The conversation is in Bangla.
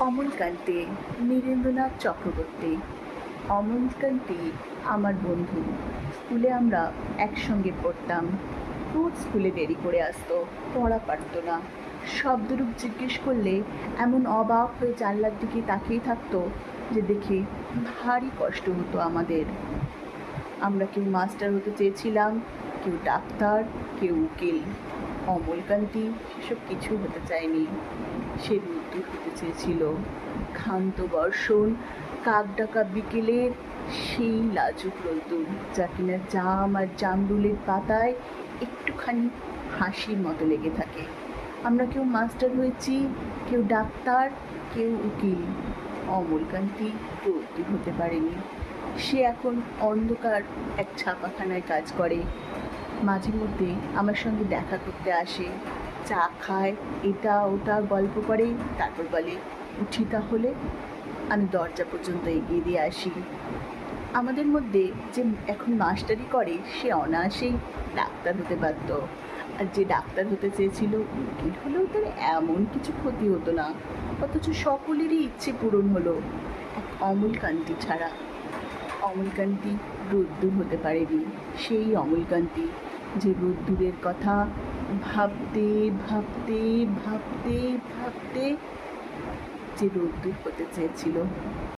অমলকান্তি, নীরেন্দ্রনাথ চক্রবর্তী। অমলকান্তি আমার বন্ধু। স্কুলে আমরা একসঙ্গে পড়তাম। রোজ স্কুলে দেরি করে আসতো, পড়া পারত না। শব্দরূপ জিজ্ঞেস করলে এমন অবাক হয়ে জানলার দিকে তাকিয়ে থাকতো যে দেখে ভারী কষ্ট হতো আমাদের। আমরা কেউ মাস্টার হতে চেয়েছিলাম, কেউ ডাক্তার, কেউ উকিল। অমলকান্তি সেসব কিছু হতে চায়নি। সে রোদ্দুর হতে চেয়েছিল। ক্ষান্ত বর্ষণ, কাক ডাকা বিকেলের সেই লাজুক রোদ্দুর, যা কিনা জাম আর জামরুলের পাতায় একটুখানি হাসির মতো লেগে থাকে। আমরা কেউ মাস্টার হয়েছি, কেউ ডাক্তার, কেউ উকিল। অমলকান্তি রোদ্দুর হতে পারেনি। সে এখন অন্ধকার এক ছাপাখানায় কাজ করে। মাঝে মধ্যে আমার সঙ্গে দেখা করতে আসে, চা খায়, এটা ওটা গল্প করে, তারপর বলে উঠি তাহলে। আমি দরজা পর্যন্ত এগিয়ে দিয়ে আসি। আমাদের মধ্যে যে এখন মাস্টারি করে সে অনায়াসেই ডাক্তার হতে পারত, আর যে ডাক্তার হতে চেয়েছিল উকিল হলেও তার এমন কিছু ক্ষতি হতো না। অথচ সকলেরই ইচ্ছে পূরণ হলো, এক অমলকান্তি ছাড়া। অমলকান্তি রোদ্দুর হতে পারেনি। সেই অমলকান্তি যে রোদ্দুরের কথা ভাবতে ভাবতে ভাবতে ভাবতে যে রোদ্দুর হতে চেয়েছিল।